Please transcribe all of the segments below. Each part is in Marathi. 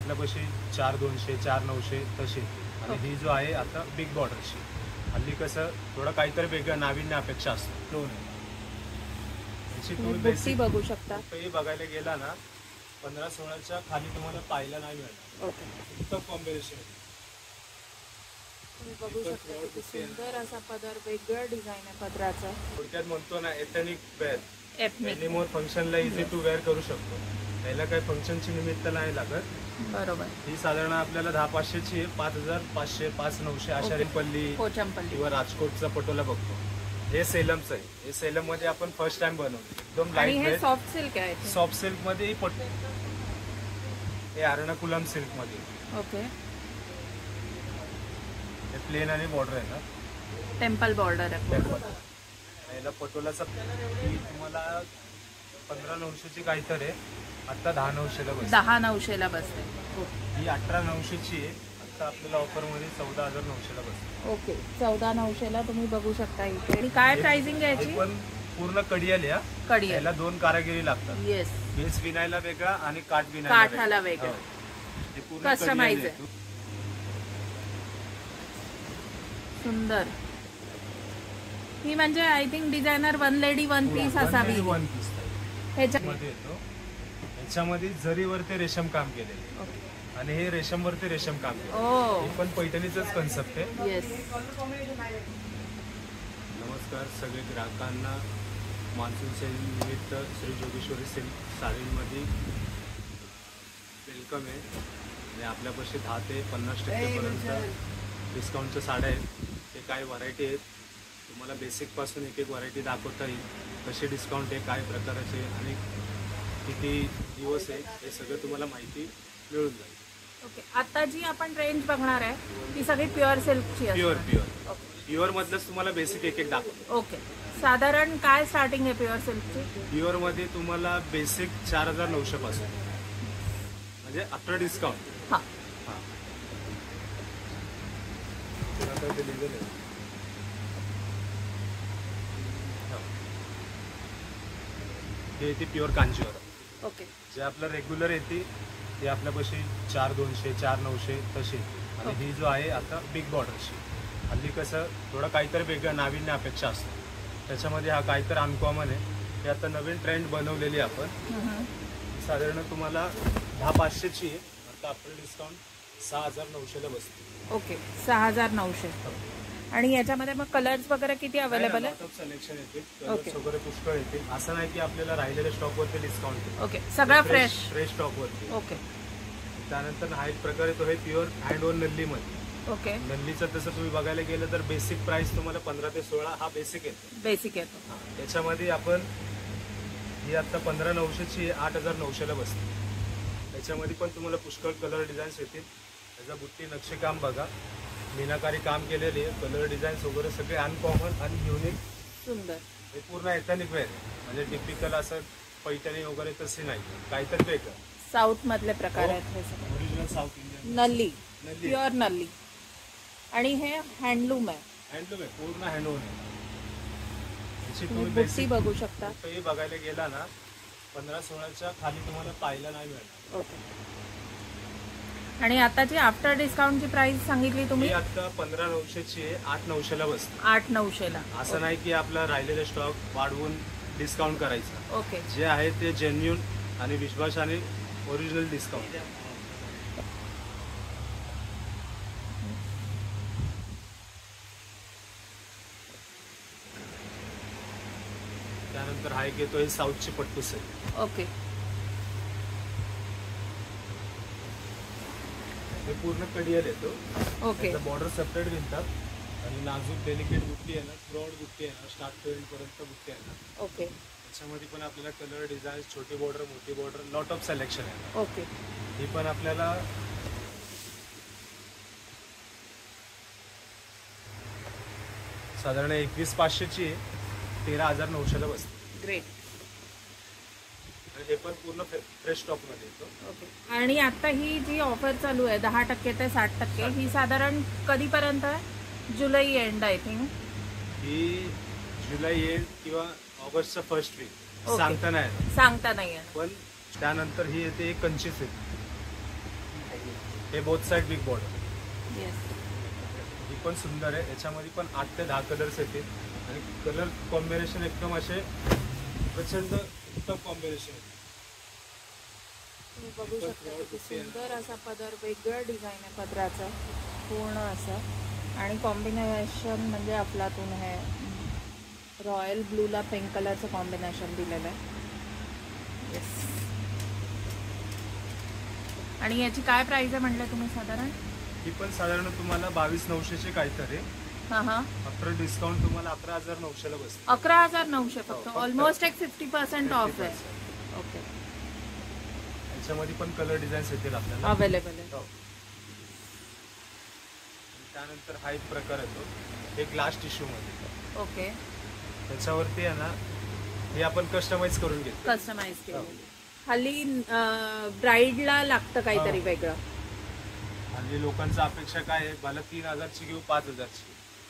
आपल्यापाशी 4200 4900 तशी आणि ही जो आहे आता बिग बॉर्डरची. हल्ली कसं थोडं काहीतरी वेगळं नाविन्य अपेक्षा असतो. दोन तुम्ही बेसिक बघू शकता. बघायला गेला ना 15-16च्या खाली तुम्हाला पाहायला नाही मिळणार. उत्तम कॉम्बिनेशन. तुम्ही बघू शकता किती सुंदर असा पदर, वेगळं डिझाईन आहे पदराचं. थोडक्यात म्हणतो ना एथनिक वेअर. एथनिक मोर फंक्शनला इझी टू वेअर करू शकतो. त्याला काही फंक्शनची निमित्त नाही लागत. बरोबर. ही साधारण आपल्याला 10,500ची 5,500 5,900 अशा पल्ली किंवा राजकोटचा पटोला बघतो. हे सेलमचं आहे. हे सेलम मध्ये आपण फर्स्ट टाइम बनवलं. एकदम लाईट वेट. सॉफ्ट सिल्क आहे. सॉफ्ट सिल्क मध्ये हे एर्नाकुलम सिल्क मध्ये. ओके. हे प्लेन आणि बॉर्डर आहे ना. टेम्पल बॉर्डर आहे. याला पटोलाचा तुम्हाला 15,900ची काहीतरी आहे. आता 10,900ला बसते. 10,900ला बसते. ही 18,900ची आहे. आता आपल्याला ऑफर मध्ये 14,900ला बसते. ओके. 14,900ला तुम्ही बघू शकता इथे. आणि काय प्राइसिंग आहे याची? पण पूर्ण कडियाल या. याला 2 कारागिरी लागतात. येस. बेस विनायला वेगळा आणि काठाला वेगळा. हे पूर्ण कस्टमाइज आहे. सुंदर. ही म्हणजे I think designer one lady one piece असावी. वन पीस ह्याच्यामध्ये येतो. ह्याच्यामध्ये जरीवरती रेशम काम केलेले आणि हे रेशमवरती रेशम काम केले. हे पण पैठणीचंच कन्सेप्ट आहे. येस. नमस्कार सगळे ग्राहकांना. मान्सून सेल निमित्त श्री जोगेश्वरी सिल्क साडीमध्ये वेलकम आहे. आणि आपल्यापाशी 10 ते 50% पर्यंत डिस्काउंटच्या साड्या आहेत. ते काय व्हरायटी आहेत तुम्हाला बेसिक पासून एक एक व्हरायटी दाखवता येईल. कसे डिस्काउंट आहे, काय प्रकारचे आणि किती दिवस आहे हे सगळं तुम्हाला माहिती मिळून जाईल. ओके. आता जी आपण रेंज बघणार आहे ती सगळी प्युअर सिल्कची आहे. प्युअर मधलंच तुम्हाला बेसिक एक एक दाखवतो. ओके. साधारण काय स्टार्टिंग आहे प्युअर सिल्कची? प्युअर मध्ये तुम्हाला बेसिक 4,900 पासून म्हणजे आफ्टर डिस्काउंट. हा. हे येते प्युअर कांजीवर. ओके. जे आपलं रेग्युलर येते ते आपल्यापाशी 4,200 4,900 तशी. आणि ही जो आहे आता बिग बॉर्डरची. हल्ली कसं थोडं काहीतरी वेगळं नाविन्य अपेक्षा असतो. त्याच्यामध्ये हा काहीतरी अनकॉमन आहे. हे आता नवीन ट्रेंड बनवलेली आपण. साधारण तुम्हाला 10,500ची आहे. आता आपलं डिस्काउंट 6,900ला बसते. ओके. 6,900. आणि याच्यामध्ये मग कलर्स वगैरे किती अवेलेबल आहे? सिलेक्शन येते. कलर्स वगैरे पुष्कळ येते. असं नाही की आपल्याला राहिलेल्या स्टॉक वरती डिस्काउंट आहे. ओके. सगळं फ्रेश स्टॉक वरती. ओके. त्यानंतर हा एक प्रकार येतो हे प्युअर हँड ओन नल्ली मध्ये. ओके. नल्लीचं तसं तुम्ही बघायला गेलं तर बेसिक प्राइस तुम्हाला 15 ते 16 हा बेसिक येतो. त्याच्यामध्ये आपण ही आता 15,900ची 8,900ला बसते. त्याच्यामध्ये पण तुम्हाला पुष्कळ कलर डिझाईन्स येतील. त्याचा बुट्टी नक्षीकाम बघा. मीनाकारी काम केलेली आहे. कलर डिझाईन्स वगैरे सगळे अनकॉमन आणि युनिक. सुंदर. हे पूर्ण एथनिक वेअर म्हणजे टिपिकल असं पैठणी वगैरे तसे नाही. काहीतरी वेगळं साऊथ मधले प्रकार आहेत. Original south Indian Nalli. Pure Nalli. आणि हे हँडलूम आहे. हँडलूम आहे. पूर्ण हँडलूम आहे. तुम्ही बुट्टी बघू शकता. हे बघायला गेला ना 15-16च्या खाली तुम्हाला पाहायला नाही मिळणार. ओके. आणि आताची आफ्टर डिस्काउंटची प्राइस सांगितली तुम्ही? आता 15,900ची आहे. 8,900ला बसते. 8,900ला. असं नाही की आपला राहिलेला स्टॉक वाढवून डिस्काउंट करायचा. ओके. जे आहे ते जेन्युन आणि विश्वासाने ओरिजिनल डिस्काउंट. त्यानंतर हा एक येतो हे साऊथची पट्टू सेट. ओके. हे पूर्ण कडियाल येतो. ओके. बॉर्डर सेपरेट विणतात आणि नाजूक डेलिकेट बुट्टी आहे ना. ब्रॉड बुट्टी आहे ना. स्टार्ट टू एंड पर्यंत बुट्टी आहे ना. ओके. त्याच्यामध्ये पण आपल्याला कलर डिझाईन छोटी बॉर्डर मोठी बॉर्डर लॉट ऑफ सिलेक्शन आहे. ओके. ही पण आपल्याला साधारण 21,500ची 13,900ला बसते. ग्रेट. हे पण पूर्ण फ्रेश स्टॉक मध्ये येतो. ओके. आणि आता ही जी ऑफर चालू आहे 10% ते 60% ही साधारण कधीपर्यंत आहे? July end I think. ही जुलै एंड किंवा ऑगस्टचा फर्स्ट वीक सांगता नाही आहे. पण त्यानंतर ही येते कंची सिल्क. हे both side big border. Yes. ही पण सुंदर आहे. याच्यामध्ये पण 8 ते 10 कलर्स येतील आणि कलर कॉम्बिनेशन एकदम असे प्रचंड उत्तम कॉम्बिनेशन आहे. तुम्ही बघू शकता किती सुंदर असा पदर, वेगळं डिझाईन आहे पदराचं पूर्ण असं. आणि कॉम्बिनेशन म्हणजे अफलातून आहे. रॉयल ब्लूला पिंक कलरचं कॉम्बिनेशन दिलेलं आहे. येस. आणि याची काय प्राइस आहे म्हटलं तुम्ही साधारण? ही पण साधारण तुम्हाला 22,900 काहीतरी. हां हां. आफ्टर डिस्काउंट तुम्हाला 11,900 ला बसते. 11,900 फक्त. फक्त. ऑलमोस्ट एक 50% ऑफ आहे. 50%. ओके. याच्यामध्ये पण कलर डिझाईन्स येतील आपल्याला. अवेलेबल आहे. हो. त्यानंतर हा एक प्रकार येतो, हे ग्लास टिश्यू मध्ये. ओके. त्याच्यावरती आहे ना, हे आपण कस्टमाइज करून घेतो. कस्टमाइज केलेलं. हल्ली ब्राईडला लागतं काहीतरी वेगळं. आणि लोकांची अपेक्षा काय आहे, मला 3,000ची घेऊ 5,000ची,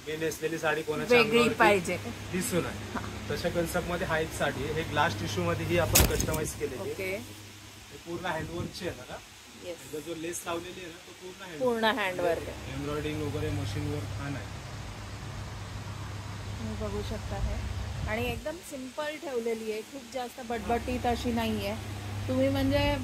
मी नेसलेली साडी कोणाच्या वेगळी अंगावरती पाहिजे. दिसू नये. तशा कन्सेप्ट मध्ये हा एक साडी आहे. हे ग्लास टिश्यू मध्ये ही आपण कस्टमाइज केलेली आहे. ओके. हे पूर्ण हँडवर्कची आहे ना. येस. याचा जो लेस लावलेली आहे ना, तो पूर्ण पूर्ण हँडवर्क आहे. एम्ब्रॉयडिंग वगैरे मशीन वर्क हा नाही. तुम्ही बघू शकता हे. आणि एकदम सिंपल ठेवलेली आहे, खूप जास्त बटबटीत अशी नाही आहे. तुम्ही म्हणजे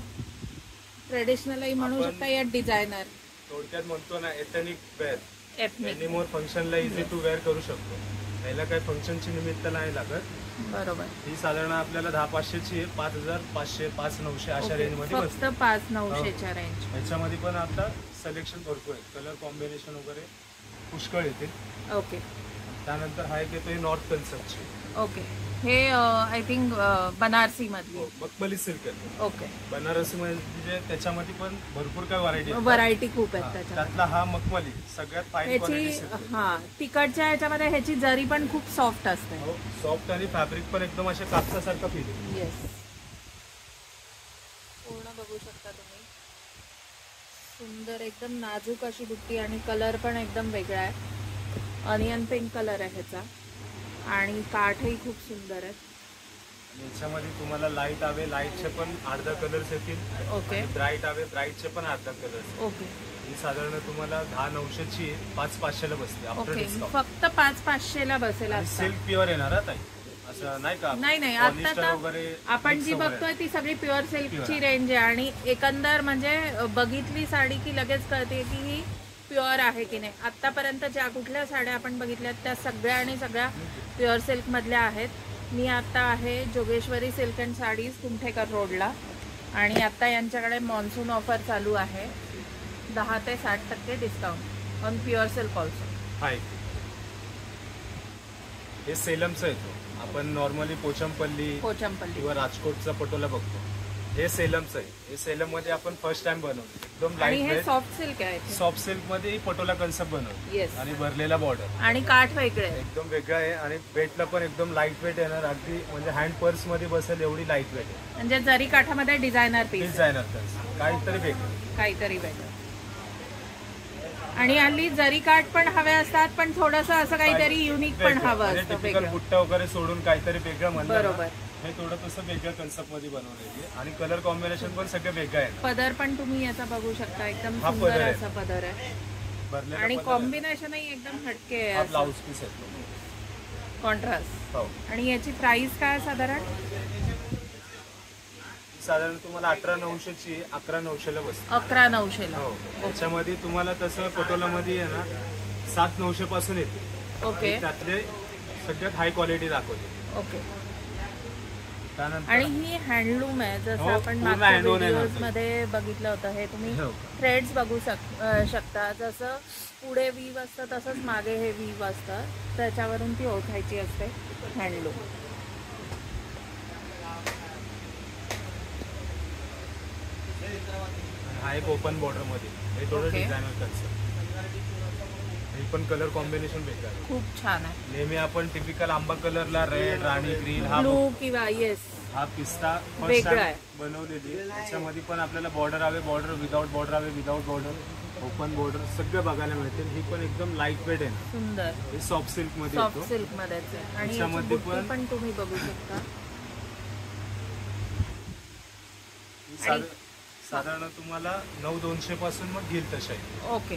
ट्रेडिशनलही म्हणू आपण- शकता या डिझायनर. थोडक्यात म्हणतो ना, ethnic wear. Ethnic. Any more फंक्शनला इझी टू वेअर करू शकतो. याला काही फंक्शनची निमित्त नाही लागत. बरोबर. ही साधारण आपल्याला 10,500ची आहे. 5,500, 5,900 अशा रेंज मध्ये फक्त बसते. 5,900च्या रेंज. याच्यामध्ये पण आता सिलेक्शन भरपूर आहे. कलर कॉम्बिनेशन वगैरे पुष्कळ येतील. ओके. त्यानंतर हा एक येतोय नॉर्थ कन्सेप्टची. ओके. हे आय थिंक बनारसी मधली. मखमली सिल्क आहे. ओके. बनारसी म्हणजे त्याच्यामध्ये पण भरपूर काय व्हरायटी आहे. व्हरायटी खूप आहेत त्याच्यात. त्यातला हा मखमली सगळ्यात फाईन क्वालिटी ह्याची सिल्क आहे. हा तिकडच्या ह्याच्यामध्ये ह्याची जरी पण खूप सॉफ्ट असते. सॉफ्ट आणि फॅब्रिक पण एकदम असे कापसासारखं फील आहे. येस. पूर्ण बघू शकता तुम्ही. सुंदर एकदम नाजूक अशी बुट्टी आणि कलर पण एकदम वेगळा आहे. ऑनियन पिंक कलर आहे ह्याचा. आणि काठही खूप सुंदर आहेत. याच्यामध्ये तुम्हाला लाईट हवे, लाईटचे पण अर्धा कलर्स येतील. ओके. ब्राईट हवे, ब्राईटचे पण अर्धा कलर्स. ओके. ही साधारण तुम्हाला 10,900ची 5,500ला बसते आफ्टर ओके. डिस्काउंट. फक्त 5,500ला बसेल आता. सिल्क प्युअर येणार हा ताई, असं नाही का? नाही Polyester आता वगैरे आपण mix जी वगैरे. बघतोय ती सगळी प्युअर सिल्कची Pure. रेंज आहे. आणि एकंदर म्हणजे बघितली साडी की लगेच कळते की ही प्युअर आहे की नाही. आतापर्यंत ज्या कुठल्या साड्या आपण बघितल्यात त्या सगळ्या प्युअर सिल्क मधल्या आहेत. मी आता आहे Jogeshwari silk and sarees Kumthekar रोडला. आणि आता यांच्याकडे मॉन्सून ऑफर चालू आहे. 10 ते 60% discount on pure silk also. Hi, हे सेलमचं येतो. आपण नॉर्मली पोचमपल्ली किंवा राजकोटचा पटोला बघतो. हे सेलमचं आहे. हे सेलम मध्ये आपण फर्स्ट टाइम बनवतो. एकदम आणि लाईट हे वेट सॉफ्ट सिल्क आहे. सॉफ्ट सिल्क मध्ये पटोला कन्सेप्ट बनवतो. येस. आणि भरलेला बॉर्डर आणि काठ वेगळे आहे. एकदम वेगळा आहे. आणि वेटला पण एकदम लाईट वेट येणार. अगदी म्हणजे हँड पर्स मध्ये बसेल एवढी लाईट वेट आहे. म्हणजे जरी काठामध्ये डिझायनर पीस डिझायनर काहीतरी वेगळं. काहीतरी वेगळं. आणि हल्ली जरी काठ पण हवे असतात, पण थोडंसं असं काहीतरी युनिक पण हवं असतं टिपिकल वेगळं. बुट्टा वगैरे सोडून काहीतरी वेगळं म्हणलं ना, बरोबर. हे थोडं तसं वेगळ्या कन्सेप्ट मध्ये बनवलेली आहे. आणि कलर कॉम्बिनेशन पण सगळं वेगळं आहे. पदर पण तुम्ही याचा बघू शकता, एकदम हा सुंदर पदर आहे. असा पदर आहे. भरलेला आणि पदर आहे. कॉम्बिनेशनही एकदम हटके हा आहे, ब्लाउज पीस येतो. कॉन्ट्रास्ट. हो. आणि याची प्राइस काय साधारण? साधारण तुम्हाला 18,900ची 11,900ला बसते. 11,900ला. हो. त्याच्यामध्ये तुम्हाला तसं पटोलामध्ये आहे ना 7,900 पासून येते. ओके. त्यातले सगळ्यात हाय क्वालिटी दाखवते. ओके. त्यानंतर आणि ही हँडलूम आहे, जसं हो, आपण पूर्ण मागच्या handloom आहे व्हिडिओज ना. मध्ये बघितलं होतं. हे तुम्ही हो. थ्रेड्स बघू शकता. जसं पुढे वीव असतं तसंच मागे हे वीव असतं. त्याच्यावरून ती ओळखायची असते हँडलूम. हा एक ओपन बॉर्डर मध्ये. हे थोडं ओके. Designer concept. हे पण कलर कॉम्बिनेशन वेगळं आहे. खूप छान आहे. नेहमी आपण टिपिकल आंबा कलरला रेड, राणी ग्रीन, हा ब्लू किंवा येस हा पिस्ता फर्स्ट वेगळा टाइम आहे. बनवलेली आहे. त्याच्यामध्ये पण आपल्याला बॉर्डर हवे, बॉर्डर विदाउट बॉर्डर हवे, विदाउट बॉर्डर, ओपन बॉर्डर सगळं बघायला मिळतील. ही पण एकदम लाईट वेट आहे ना. सुंदर हे सॉफ्ट सिल्क मध्ये सॉफ्ट येतो. सिल्क मध्येच आहे. आणि याची याच्यामध्ये बुट्टी पण तुम्ही बघू शकता. साधारण तुम्हाला 9,200 पासून मग घेईल तसे आहे. ओके.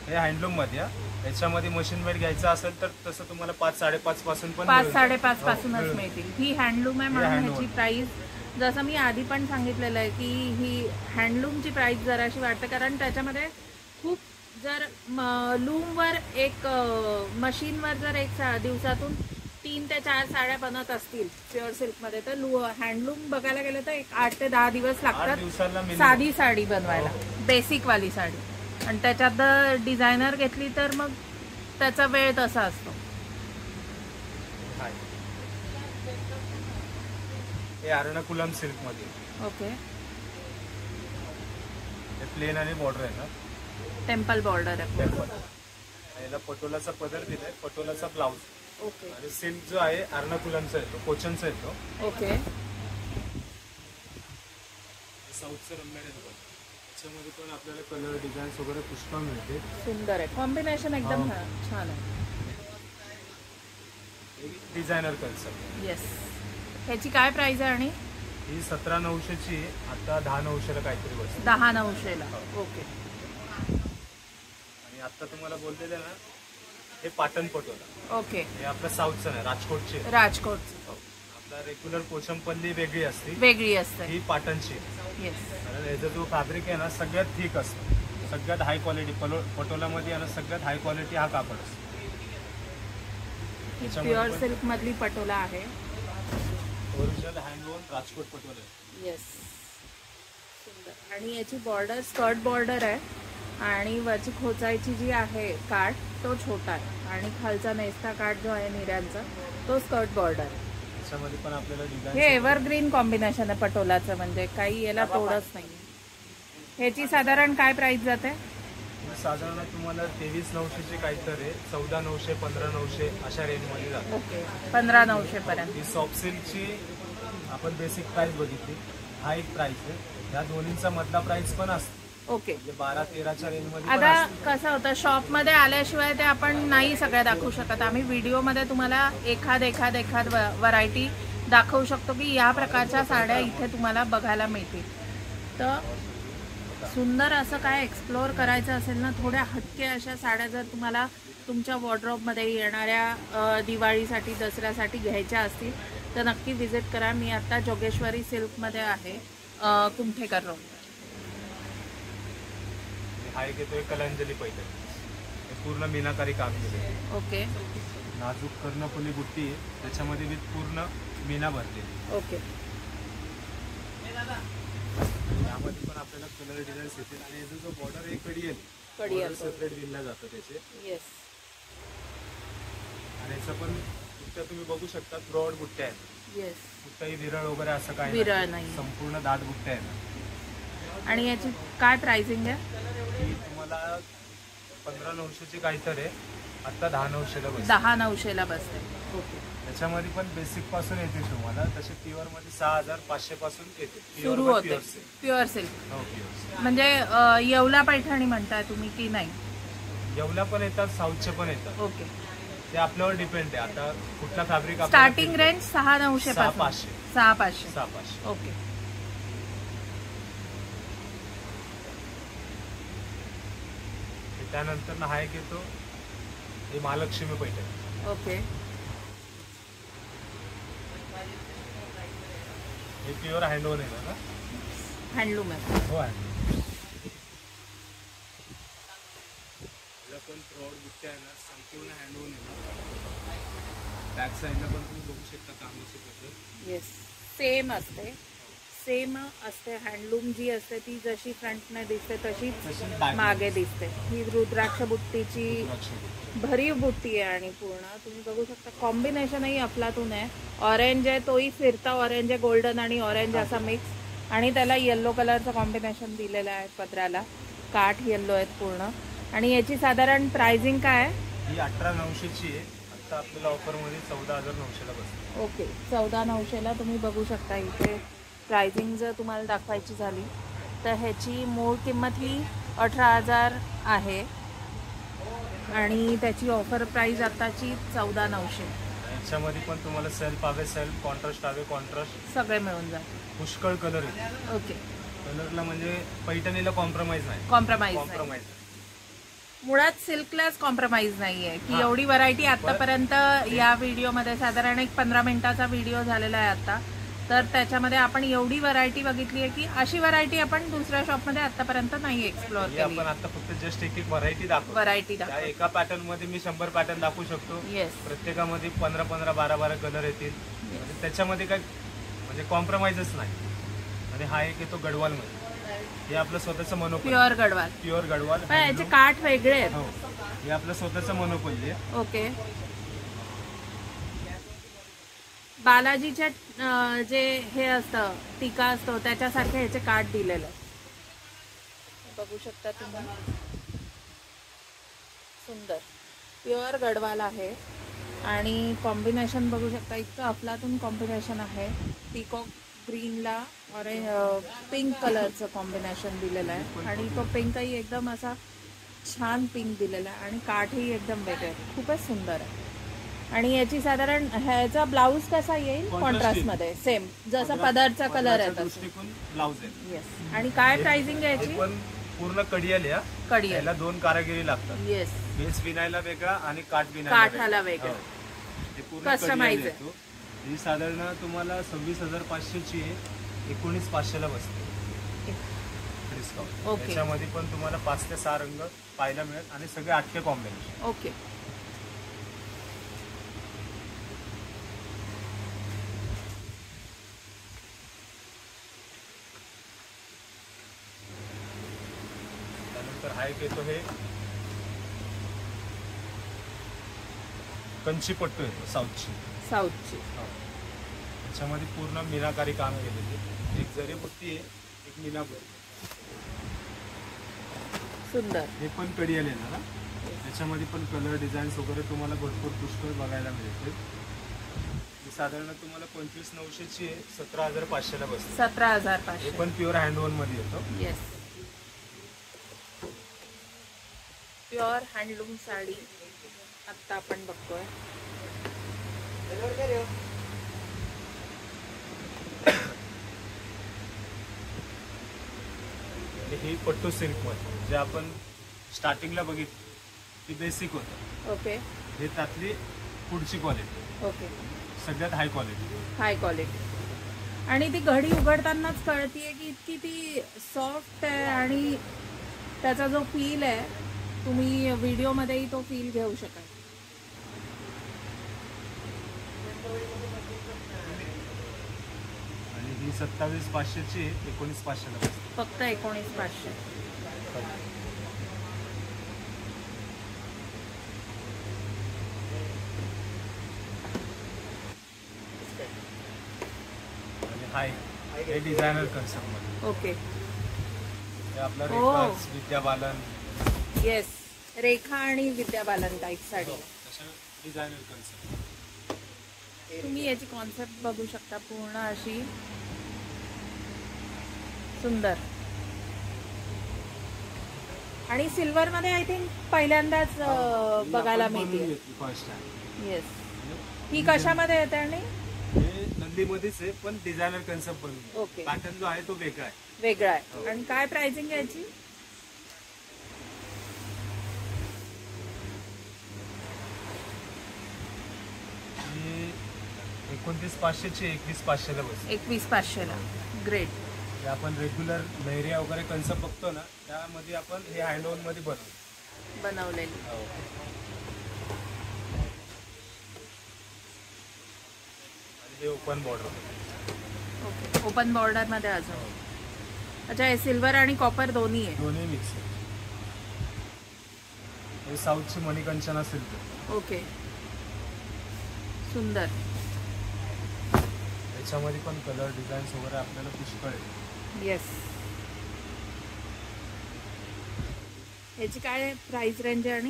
हे हँडलूम मध्ये याच्यामध्ये मशीन मेड घ्यायचं असेल तर तसं तुम्हाला 5-5.5 पासून पण 5-5.5 पासूनच मिळतील. ही हँडलूम आहे म्हणून handloom. ह्याची प्राइस जसं मी आधी पण सांगितलेलं आहे की ही हँडलूमची प्राइस जराशी वाटते, कारण त्याच्यामध्ये खूप जर लूमवर एक मशीनवर जर एक दिवसातून 3 ते 4 साड्या बनत असतील प्युअर सिल्कमध्ये, तर हँडलूम बघायला गेलं तर एक 8 ते 10 दिवस 8 लागतात दिवसाला साधी साडी बनवायला, बेसिकवाली साडी. आणि त्याच्यात डिझायनर घेतली तर मग त्याचा वेळ तसा असतो. हे अर्नाकुलम सिल्क मध्ये ओके. हे प्लेन आणि बॉर्डर आहे ना, टेम्पल बॉर्डर आहे. टेम्पल. याला पटोलाचा पदर दिलाय, पटोलाचा ब्लाउज. ओके. आणि सिल्क जो आहे अर्नाकुलमचा येतो, कोचनचा येतो. ओके. साऊथचं रंग आहे बघा, त्याच्यामध्ये पण आपल्याला कलर डिझाईन्स वगैरे पुष्कळ मिळते. सुंदर आहे, कॉम्बिनेशन एकदम छान आहे. Designer concept. येस. ह्याची काय प्राइस आहे? आणि ही 17,900 ची आहे, आता 10,900 काहीतरी बसते. 10,900ला. ओके. आणि आता तुम्हाला बोललेलं ना, हे पाटण पटोला. ओके. हे आपलं साऊथचं नाही, राजकोटचे. राजकोट. आपला रेग्युलर पोचमपल्ली वेगळी असते, वेगळी असते. ही पाटणची. येस. कारण याचा जो फॅब्रिक आहे ना, सगळ्यात थिक असतो, सगळ्यात हाय क्वालिटी. पटोलामध्ये आहे ना, सगळ्यात हाय क्वालिटी हा कापड असतो. प्युअर सिल्क मधली पटोला आहे. ओरिजिनल हँडवॉर्न राजकोट पटोला आहे. येस. सुंदर. आणि याची बॉर्डर स्कर्ट बॉर्डर आहे, आणि वरची खोचायची जी आहे काठ तो छोटा आहे, आणि खालचा नेस्ता काठ जो आहे निऱ्यांचा तो स्कर्ट बॉर्डर आहे. त्याच्यामध्ये पण आपल्याला डिझाईन. हे एव्हरग्रीन कॉम्बिनेशन आहे पटोलाचं, म्हणजे काही याला तोडच नाही. ह्याची साधारण काय प्राइस जाते? साधारण तुम्हाला 23,900 चे काहीतरी 14,900 15,900 अशा रेंजमध्ये जाते. ओके. 15,900 पर्यंत. ही सॉफ्ट सिल्कची आपण बेसिक प्राइस बघितली, हा एक प्राइस आहे. या दोन्हींचा मधला प्राइस पण असतो. ओके. म्हणजे 12-13च्या रेंजमध्ये. आता कसं होतं, शॉपमध्ये आल्याशिवाय ते आपण नाही सगळ्या दाखवू शकत. आम्ही व्हिडिओमध्ये तुम्हाला एखाद व्हरायटी दाखवू शकतो की या प्रकारच्या साड्या इथे तुम्हाला बघायला मिळतील. तर सुंदर असं काय एक्सप्लोअर करायचं असेल ना, थोड्या हटके अशा साड्या जर तुम्हाला तुमच्या वॉर्डरोबमध्ये येणाऱ्या दिवाळीसाठी दसऱ्यासाठी घ्यायच्या असतील तर नक्की व्हिजिट करा. मी आता जोगेश्वरी सिल्कमध्ये आहे, कुमठेकर रोड. हा एक येतोय कलांजली पैठणी, पूर्ण मीनाकारी काम केले. ओके. नाजूक कर्णफुली बुट्टी आहे, त्याच्यामध्ये विथ पूर्ण मीना भरलेली. ओके. यामध्ये पण आपल्याला कलर डिझाईन्स येतील. आणि याचा जो बॉर्डर आहे कडी आहे, सेपरेट दिला जातं त्याचे. येस. आणि याचं पण बुट्ट्या तुम्ही बघू शकता, ब्रॉड बुट्ट्या आहेत. येस. कुठलाही विरळ वगैरे असं काही विरळ नाही. संपूर्ण दाट बुट्ट्या आहेत. आणि याची काय प्राइसिंग आहे? ही तुम्हाला 15,900 ची काहीतरी आहे, आता 10,900ला बसते. 10,900ला बसते. ओके. त्याच्यामध्ये पण बेसिक पासून येते तुम्हाला, तसे प्युअर मध्ये 6,500 पासून येते. सुरू होते प्युअर सिल्क. हो, प्युअर. म्हणजे येवला पैठणी म्हणताय तुम्ही की नाही? येवला पण येतात, साऊथचे पण येतात. ओके. ते आपल्यावर डिपेंड आहे, आता कुठला फॅब्रिक. स्टार्टिंग रेंज 6,900 पासून. 6,500. 6,500. 6,500. ओके. त्यानंतर हा एक येतो, हे महालक्ष्मी पैठणी. ओके. हे प्युअर हँडवॉर्न आहे ना, हँडलूम आहे. हो आहे. पण प्रॉड बुट्ट्या आहे ना, संपूर्ण हँडवॉर्न आहे. बॅक साईडला पण तुम्ही बघू शकता कामाची पद्धत. येस. सेम असते, सेम असते. हँडलूम जी असते ती जशी फ्रंटने दिसते तशीच मागे दिसते. ही रुद्राक्ष बुट्टीची भरीव बुट्टी आहे, आणि पूर्ण तुम्ही बघू शकता कॉम्बिनेशनही अफलातून आहे. ऑरेंज आहे, तोही फिरता ऑरेंज आहे, गोल्डन आणि ऑरेंज असा मिक्स, आणि त्याला येल्लो कलरचं कॉम्बिनेशन दिलेलं आहे पदराला. काठ येल्लो आहेत पूर्ण. आणि याची साधारण प्राइसिंग काय आहे? ही 18,900 ची आहे, आता आपल्याला ऑफरमध्ये 14,900ला बसते. ओके. 14,900ला तुम्ही बघू शकता. इथे प्राइसिंग जर तुम्हाला दाखवायची झाली तर ह्याची मूळ किंमत ही 18,000 आहे, आणि त्याची ऑफर प्राइस आताची 14,900. याच्यामध्ये पण तुम्हाला सेल्फ हवे सेल्फ, कॉन्ट्रास्ट हवे कॉन्ट्रास्ट, सगळे मिळून जाईल. पुष्कळ कलर येते. ओके. कलरला म्हणजे पैठणीला कॉम्प्रोमाइज नाही. कॉम्प्रोमाइज मुळात सिल्कलाच कॉम्प्रोमाइज नाहीये की एवढी व्हरायटी आतापर्यंत या व्हिडिओमध्ये साधारण एक 15 मिनिटाचा व्हिडिओ झालेला आहे आता, तर त्याच्यामध्ये आपण एवढी व्हरायटी बघितली आहे की अशी व्हरायटी आपण दुसऱ्या शॉपमध्ये आतापर्यंत नाही एक्सप्लोअर केली. आपण आता फक्त जस्ट एक व्हरायटी दाखवतो. त्या एका पॅटर्न मध्ये मी 100 पॅटर्न दाखवू शकतो. प्रत्येकामध्ये 15-15, 12-12 कलर येतील. म्हणजे त्याच्यामध्ये काय म्हणजे कॉम्प्रोमाइजच नाही. आणि हा एक येतो गडवाल मध्ये, हे आपलं स्वतःचं मोनोपल. प्युअर गडवाल. याचे काठ वेगळे आहेत. हे आपलं स्वतःचं मोनोपल आहे. ओके. बालाजीच्या जे हे असतं टीका असतो त्याच्यासारखे ह्याचे काठ दिलेलं बघू शकता तुम्ही. सुंदर प्युअर गडवाल आहे आणि कॉम्बिनेशन बघू शकता. इतकं अफलातून कॉम्बिनेशन आहे. पीकॉक ग्रीनला ऑरेंज पिंक कलरचं कॉम्बिनेशन दिलेलं आहे आणि तो पिंकही एकदम असा छान पिंक दिलेला आहे आणि काठही एकदम वेगळे. खूपच सुंदर आहे. आणि याची साधारण ह्याचा ब्लाऊज कसा येईल कॉन्ट्रास्ट मध्ये सेम जसा पदरचा कलर आहे तसं ब्लाऊज आहे. येस. आणि काय प्राइसिंग आहे याची? पूर्ण कडियाला कडियाला 2 कारागिरी लागतात. येस. बेस विनायला वेगळा आणि काठाला वेगळा. कस्टमाइज आहे. ही साधारण तुम्हाला 26,500 ची आहे. 19,500 ला बसते डिस्काउंट. त्याच्यामध्ये पण तुम्हाला 5 ते 6 रंग पाहायला मिळेल आणि सगळे 8 कॉम्बिनेशन. ओके. त्यानंतर हा एक येतो हे कंचीपट्टू येतो साऊथची. त्याच्यामध्ये पूर्ण मीनाकारी काम केलेले. एक जरी बुट्टी आहे, एक मीना बुट्टी. सुंदर. हे पण कडियाला येणार. त्याच्यामध्ये पण कलर डिझाईन्स वगैरे तुम्हाला भरपूर पुष्कळ बघायला मिळते. साधारण तुम्हाला 25,900 ची आहे. 17,500 ला बसते. 17,500. हे पण प्युअर हँडवूम मध्ये येतो. येस. प्युअर हँडलूम साडी आता आपण बघतोय. ही पट्टू सिल्क मध्ये जे आपण स्टार्टिंगला बघितली ती बेसिक होतं. ओके. हे त्यातली पुढची क्वालिटी. ओके. सगळ्यात हाय क्वालिटी. आणि ती घडी उघडतानाच कळतीये की इतकी ती सॉफ्ट आहे आणि त्याचा जो फील आहे तुम्ही व्हिडिओमध्येही तो फील घेऊ शकाल. आणि ही 27,500 ची 19,500 ला बसते. फक्त 19,500. आणि हाय हे डिझायनर कन्सेप्ट मध्ये. ओके. हे आपला रेखा विद्या बालन. येस. रेखा आणि Vidya Balan type sari. Designer concept. तुम्ही याची कॉन्सेप्ट बघू शकता. पूर्ण अशी सुंदर आणि सिल्वर मध्ये आय थिंक पहिल्यांदाच बघायला मिळते. येस. ही कशामध्ये येते? आणि हे नंदीमध्येच आहे पण डिझायनर कन्सेप्ट बनवून. ओके. पॅटर्न जो आहे तो वेगळा आहे. आणि काय प्राइसिंग याची? ही 29,500 ची 21,500 ला बसते. 21,500 ला. ग्रेट. आपण रेग्युलर लहरिया वगैरे कन्सेप्ट बघतो ना त्यामध्ये आपण हे हँडवूम मध्ये बनवलेली. आणि हे open border. Okay. Open border मध्ये अजून. अच्छा. हे सिल्वर आणि कॉपर दोन्ही आहे. दोन्ही मिक्स आहे. हे साऊथची मणिकंचना सिल्क. ओके. सुंदर. त्याच्यामध्ये पण कलर डिझाईन्स वगैरे आपल्याला पुष्कळ आहे. येस. याची काय प्राइस रेंज आहे? आणि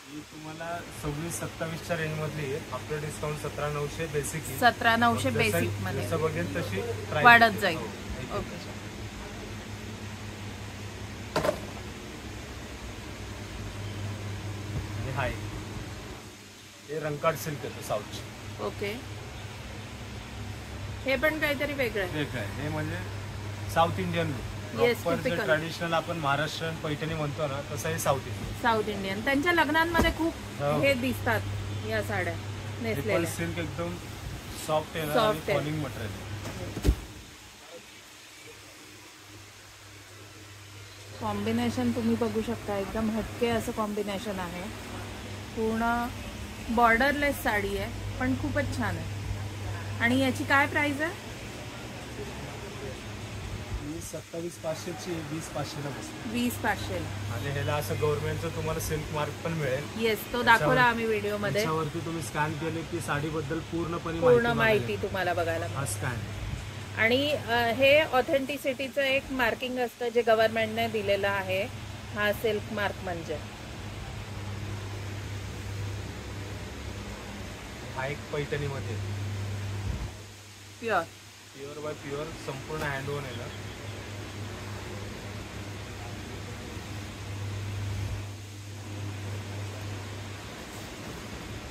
ही तुम्हाला 26-27 च्या रेंज मधली आहे. आपलं डिस्काउंट 17,900 बेसिक. 17,900 बेसिक मध्ये जसं बघेल तशी वाढत जाईल. ओके. हाय हे रंकाट सिल्क येतो साऊथची. ओके. हे पण काहीतरी वेगळं आहे. हे म्हणजे साऊथ इंडियन Yes, प्रॉपर जे typical. ट्रॅडिशनल आपण महाराष्ट्रीयन पैठणी म्हणतो ना तसं हे साऊथ इंडियन. साऊथ इंडियन त्यांच्या लग्नांमध्ये खूप हो. हे दिसतात या साड्या ट्रिपल नेसलेल्या. सिल्क एकदम सॉफ्ट आहे ना Soft आणि आहे. Falling material. कॉम्बिनेशन तुम्ही बघू शकता, एकदम हटके असं कॉम्बिनेशन आहे. पूर्ण बॉर्डरलेस साडी आहे पण खूपच छान आहे. आणि याची काय प्राइस आहे? 27,500ची 20,500ला बसते 20,500. आणि ह्याला असं गव्हर्नमेंटचं तुम्हाला सिल्क मार्क पण मिळेल. येस, तो दाखवला आम्ही व्हिडिओ मध्ये. त्याच्यावरती तुम्ही स्कॅन केले की साडीबद्दल पूर्ण माहिती माहिती तुम्हाला बघायला हा मिळेल. स्कॅन. आणि हे ऑथेंटिसिटीचं एक मार्किंग असतं जे गव्हर्नमेंटने दिलेलं आहे. हा सिल्क मार्क म्हणजे हा एक पैठणीमध्ये प्युअर. प्युअर बाय प्युअर संपूर्ण हँडवून आहे ना.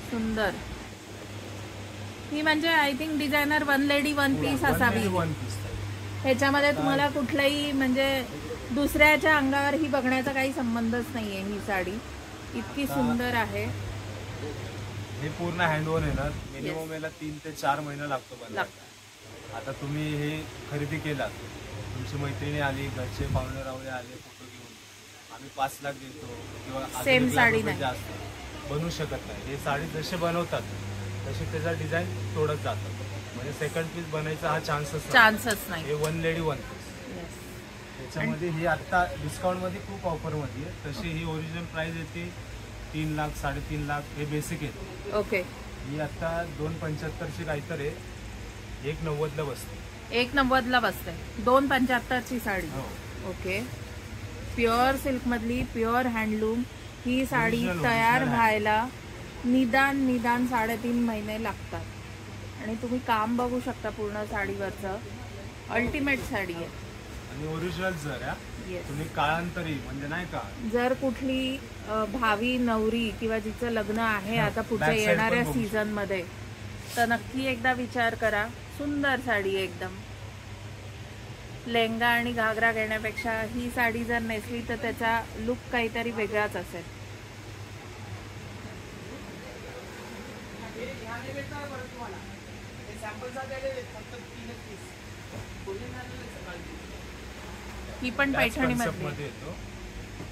सुंदर. ही म्हणजे I think designer one lady one piece असावी. One piece. ह्याच्यामध्ये तुम्हाला कुठलाही म्हणजे दुसऱ्याच्या अंगावर ही बघण्याचा काही संबंधच नाहीये. ही साडी इतकी सुंदर आहे. हे पूर्ण हँडवून आहे ना. मिनिमम याला 3 ते 4 महिना लागतो बनवायला. आता तुम्ही हे खरेदी केलात, तुमची मैत्रिणी आली, घरचे पाहुणे रावळे आले, फोटो घेऊन आम्ही 5 लाख देतो किंवा अजून Same 1 लाख साडी रुपये नाही. जास्त बनवू शकत नाही. हे साडी जसे बनवतात तसे त्याचा डिझाईन तोडत जातात. म्हणजे सेकंड पीस बनायचा हा चान्सच नाही. हे वन लेडी वन पीस. त्याच्यामध्ये ही आता डिस्काउंट मध्ये खूप ऑफर मध्ये आहे. तशी ही ओरिजिनल प्राइस येते 3 लाख 3.5 लाख हे बेसिक येते. ओके. ही आता 275ची काहीतरी 190ला बसते. 190ला बसते. 275ची साडी. हो. ओके. प्युअर सिल्क मधली प्युअर हँडलूम ही साडी Original तयार आहे. व्हायला निदान 3.5 महिने लागतात. आणि तुम्ही काम बघू शकता पूर्ण साडीवरचं. अल्टिमेट साडी आहे. आणि ओरिजिनल जर येस. तुम्ही काळांतरी म्हणजे नाही का जर कुठली भावी नवरी किंवा जिचं लग्न आहे आता पुढच्या Back side येणाऱ्या पण बघू सीझन मध्ये, तर नक्की एकदा विचार करा. सुंदर साडी आहे एकदम. लेहंगा आणि घागरा घेण्यापेक्षा ही साडी जर नेसली तर त्याचा लुक काहीतरी वेगळाच असेल. ही पण पैठणी concept मध्ये मध्ये येतो.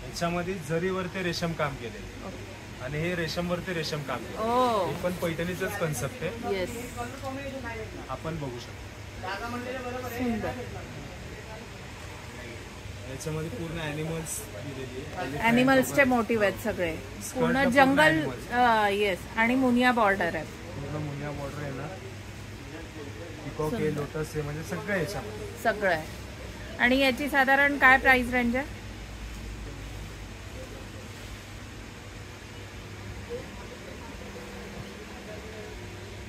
याच्यामध्ये जरीवरती रेशम काम केलेले आणि हे रेशमवरती रेशम काम केले. ओ हे पण पैठणीचंच कन्सेप्ट आहे. येस. आपण बघू शकतो. सुंदर. याच्यामध्ये पूर्ण ॲनिमल्स दिलेली आहे. ॲनिमल्सचे मोटिव्ह आहेत सगळे. पूर्ण पूर्ण जंगल. animals. येस. आणि मुनिया बॉर्डर आहे. पूर्ण मुनिया बॉर्डर आहे ना. पिकॉक आहे, लोटस आहे, म्हणजे सगळं याच्यामध्ये. सगळं आहे. आणि याची साधारण काय प्राइस रेंज आहे?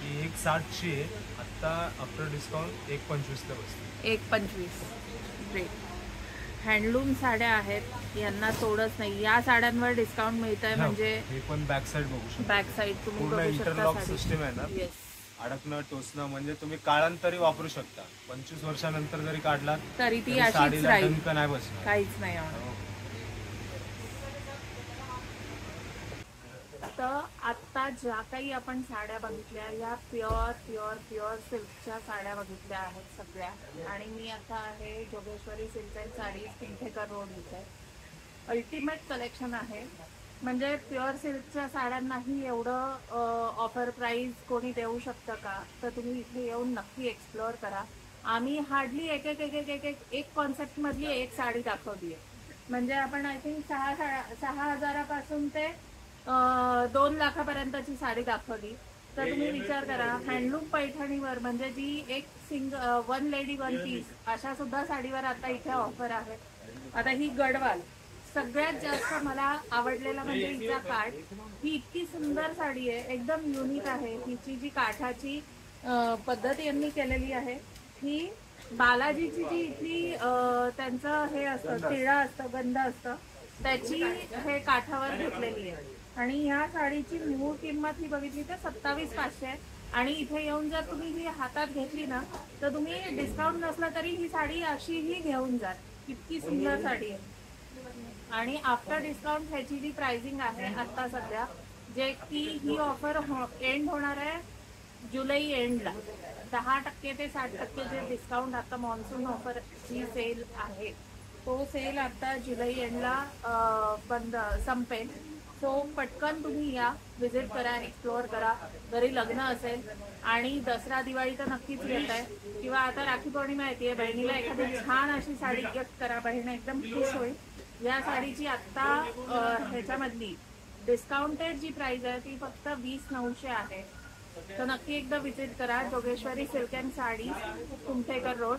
ही 1,60ची आहे. आता आफ्टर डिस्काउंट 1,25ला बसते. 1,25. ग्रेट. हँडलूम साड्या आहेत, यांना तोडच नाही. या साड्यांवर डिस्काउंट मिळत आहे म्हणजे हे पण बॅक साइड बघू शकतो. बॅक साईड तुम्ही पूर्ण बघू शकता इंटरलॉक साडी. सिस्टम आहे ना. येस. अडकणं टोचणं म्हणजे तुम्ही काळांतरी वापरू शकता. 25 वर्षानंतर जरी काढलात तरी ती तरी अशीच साडीला राहील. डंक नाही बसणार. काहीच नाही होणार. हो. तर आता ज्या काही आपण साड्या बघितल्या या प्युअर प्युअर प्युअर सिल्कच्या साड्या बघितल्या आहेत सगळ्या. आणि मी आता आहे Jogeshwari silk and saris Pinthekar road इथे. अल्टिमेट कलेक्शन आहे. म्हणजे प्युअर सिल्कच्या साड्यांनाही एवढं ऑफर प्राइस कोणी देऊ शकतं का? तर तुम्ही इथे येऊन नक्की एक्सप्लोअर करा. आम्ही हार्डली एक कॉन्सेप्ट मधली एक साडी दाखवली आहे. म्हणजे आपण आय थिंक 6,000पासून ते 2 लाखापर्यंतची साडी दाखवली. तर तुम्ही विचार करा हँडलूम पैठणीवर म्हणजे जी एक वन लेडी वन पीस अशा सुद्धा साडीवर आता इथे ऑफर आहे. आता ही गडवाल सगळ्यात जास्त मला आवडलेला म्हणजे हिचा काठ. ही इतकी सुंदर साडी आहे, एकदम युनिक आहे. हिची जी काठाची पद्धत यांनी केलेली आहे ही बालाजीची जी इथली त्यांचं हे असतं तिळा असतं गंध असतं त्याची हे काठावर घेतलेली आहे. आणि ह्या साडीची मूळ किंमत ही बघितली तर 27,500 आहे. आणि इथे येऊन जर तुम्ही ही हातात घेतली ना तर तुम्ही डिस्काउंट नसला तरी ही साडी अशीही घेऊन जा. इतकी सुंदर साडी आहे. आणि आफ्टर डिस्काउंट ह्याची जी प्राइसिंग आहे आता सध्या, जे की ही ऑफर एंड होणार आहे जुलै एंडला. 10% ते 60% जे डिस्काउंट आता मॉन्सून ऑफर जी सेल आहे तो सेल आता जुलै एंडला संपेल. सो पटकन तुम्ही या, विजिट करा, एक्सप्लोअर करा. घरी लग्न असेल आणि दसरा दिवाळी तर नक्कीच येत आहे, किंवा आता राखी पौर्णिमा येते, बहिणीला एखादी छान अशी साडी गिफ्ट करा, बहीण एकदम खुश होईल. या साडीची आत्ता ह्याच्यामधली डिस्काउंटेड जी प्राइस आहे ती फक्त 20,900 आहे. तर नक्की एकदा विजिट करा. Jogeshwari silk and sari, Kumthekar road.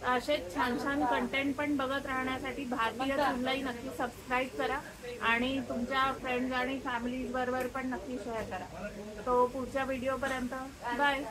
असे छान छान कंटेंट पण बघत राहण्यासाठी भारतीय चूललाई नक्की सबस्क्राईब करा आणि तुमच्या फ्रेंड्स आणि फॅमिलीज बरोबर पण नक्की शेअर करा. तो पुढच्या व्हिडिओपर्यंत बाय.